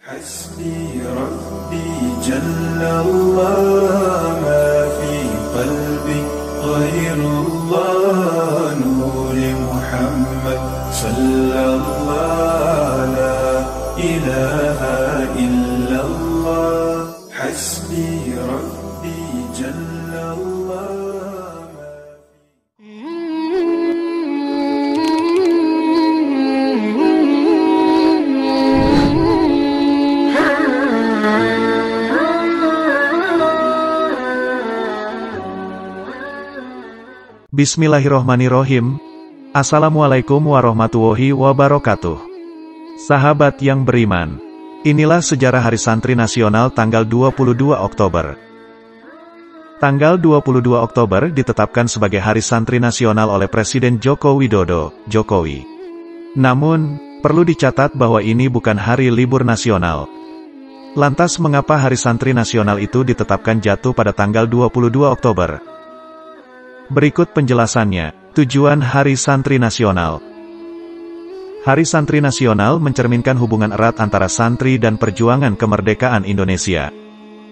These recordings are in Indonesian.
حسبي ربي جل الله ما في قلبي غير الله نور محمد صلى الله لا إله إلا الله حسبي ربي جل الله Bismillahirrohmanirrohim. Assalamualaikum warahmatullahi wabarakatuh. Sahabat yang beriman, inilah sejarah Hari Santri Nasional tanggal 22 Oktober. Tanggal 22 Oktober ditetapkan sebagai Hari Santri Nasional oleh Presiden Joko Widodo, Jokowi. Namun, perlu dicatat bahwa ini bukan hari libur nasional. Lantas mengapa Hari Santri Nasional itu ditetapkan jatuh pada tanggal 22 Oktober? Berikut penjelasannya. Tujuan Hari Santri Nasional. Hari Santri Nasional mencerminkan hubungan erat antara santri dan perjuangan kemerdekaan Indonesia.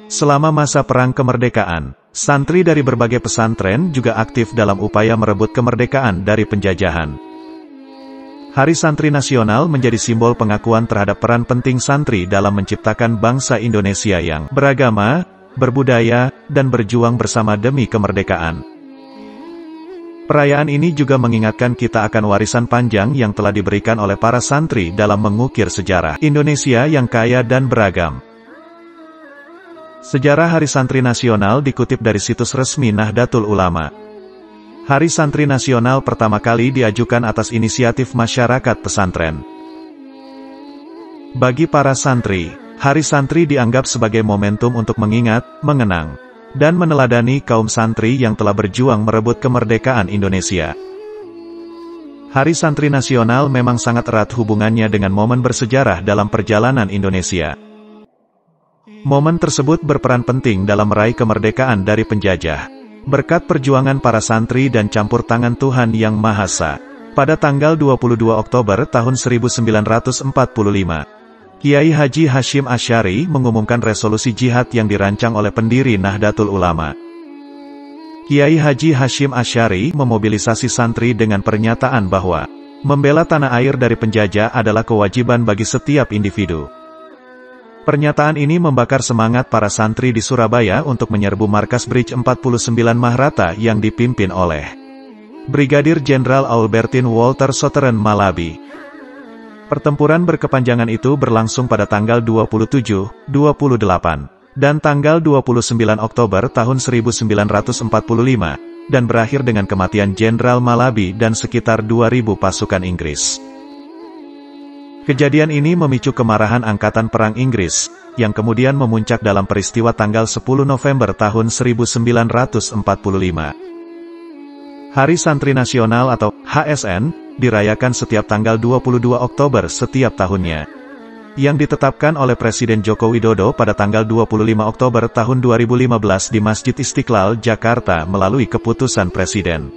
Selama masa Perang Kemerdekaan, santri dari berbagai pesantren juga aktif dalam upaya merebut kemerdekaan dari penjajahan. Hari Santri Nasional menjadi simbol pengakuan terhadap peran penting santri dalam menciptakan bangsa Indonesia yang beragama, berbudaya, dan berjuang bersama demi kemerdekaan. Perayaan ini juga mengingatkan kita akan warisan panjang yang telah diberikan oleh para santri dalam mengukir sejarah Indonesia yang kaya dan beragam. Sejarah Hari Santri Nasional dikutip dari situs resmi Nahdlatul Ulama. Hari Santri Nasional pertama kali diajukan atas inisiatif masyarakat pesantren. Bagi para santri, Hari Santri dianggap sebagai momentum untuk mengingat, mengenang, dan meneladani kaum santri yang telah berjuang merebut kemerdekaan Indonesia. Hari Santri Nasional memang sangat erat hubungannya dengan momen bersejarah dalam perjalanan Indonesia. Momen tersebut berperan penting dalam meraih kemerdekaan dari penjajah, berkat perjuangan para santri dan campur tangan Tuhan Yang Maha Esa. Pada tanggal 22 Oktober tahun 1945, Kiai Haji Hasyim Asy'ari mengumumkan resolusi jihad yang dirancang oleh pendiri Nahdlatul Ulama. Kiai Haji Hasyim Asy'ari memobilisasi santri dengan pernyataan bahwa membela tanah air dari penjajah adalah kewajiban bagi setiap individu. Pernyataan ini membakar semangat para santri di Surabaya untuk menyerbu markas Bridge 49 Mahrata yang dipimpin oleh Brigadir Jenderal Albertin Walter Soeteren Malabi. Pertempuran berkepanjangan itu berlangsung pada tanggal 27, 28, dan tanggal 29 Oktober tahun 1945, dan berakhir dengan kematian Jenderal Malabi dan sekitar 2.000 pasukan Inggris. Kejadian ini memicu kemarahan Angkatan Perang Inggris, yang kemudian memuncak dalam peristiwa tanggal 10 November tahun 1945. Hari Santri Nasional atau HSN dirayakan setiap tanggal 22 Oktober setiap tahunnya, yang ditetapkan oleh Presiden Joko Widodo pada tanggal 25 Oktober tahun 2015 di Masjid Istiqlal, Jakarta melalui keputusan Presiden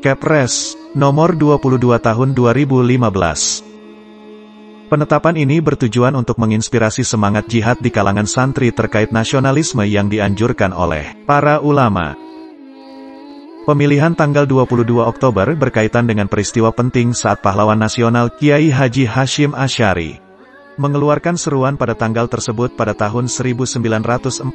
Kepres nomor 22 tahun 2015. Penetapan ini bertujuan untuk menginspirasi semangat jihad di kalangan santri terkait nasionalisme yang dianjurkan oleh para ulama. Pemilihan tanggal 22 Oktober berkaitan dengan peristiwa penting saat pahlawan nasional Kiai Haji Hasyim Asy'ari mengeluarkan seruan pada tanggal tersebut pada tahun 1945.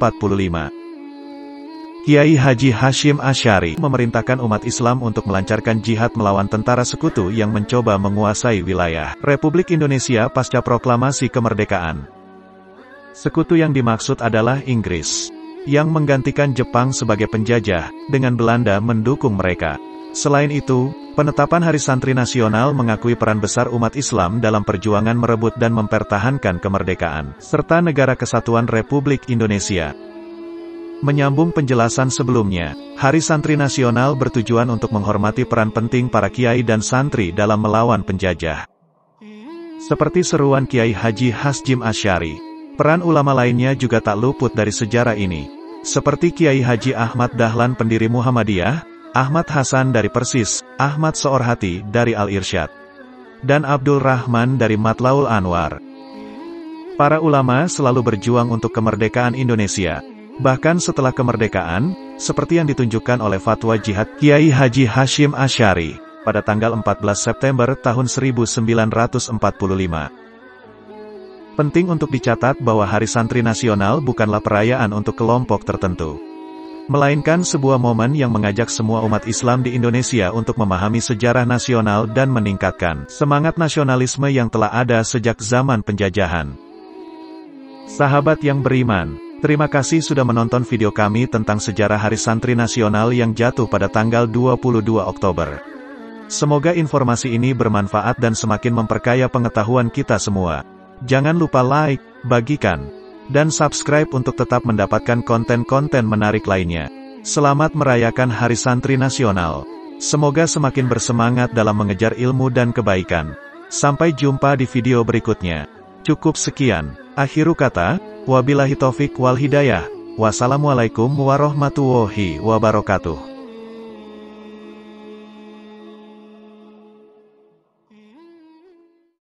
Kiai Haji Hasyim Asy'ari memerintahkan umat Islam untuk melancarkan jihad melawan tentara sekutu yang mencoba menguasai wilayah Republik Indonesia pasca proklamasi kemerdekaan. Sekutu yang dimaksud adalah Inggris, yang menggantikan Jepang sebagai penjajah, dengan Belanda mendukung mereka. Selain itu, penetapan Hari Santri Nasional mengakui peran besar umat Islam dalam perjuangan merebut dan mempertahankan kemerdekaan, serta Negara Kesatuan Republik Indonesia. Menyambung penjelasan sebelumnya, Hari Santri Nasional bertujuan untuk menghormati peran penting para kiai dan santri dalam melawan penjajah. Seperti seruan Kiai Haji Hasyim Asy'ari, peran ulama lainnya juga tak luput dari sejarah ini. Seperti Kiai Haji Ahmad Dahlan pendiri Muhammadiyah, Ahmad Hasan dari Persis, Ahmad Soorhati dari Al-Irsyad, dan Abdul Rahman dari Matlaul Anwar. Para ulama selalu berjuang untuk kemerdekaan Indonesia. Bahkan setelah kemerdekaan, seperti yang ditunjukkan oleh fatwa jihad Kiai Haji Hashim Asy'ari pada tanggal 14 September tahun 1945. Penting untuk dicatat bahwa Hari Santri Nasional bukanlah perayaan untuk kelompok tertentu, melainkan sebuah momen yang mengajak semua umat Islam di Indonesia untuk memahami sejarah nasional dan meningkatkan semangat nasionalisme yang telah ada sejak zaman penjajahan. Sahabat yang beriman, terima kasih sudah menonton video kami tentang sejarah Hari Santri Nasional yang jatuh pada tanggal 22 Oktober. Semoga informasi ini bermanfaat dan semakin memperkaya pengetahuan kita semua. Jangan lupa like, bagikan, dan subscribe untuk tetap mendapatkan konten-konten menarik lainnya. Selamat merayakan Hari Santri Nasional. Semoga semakin bersemangat dalam mengejar ilmu dan kebaikan. Sampai jumpa di video berikutnya. Cukup sekian. Akhiru kata, wabillahi taufik wal hidayah. Wassalamualaikum warahmatullahi wabarakatuh.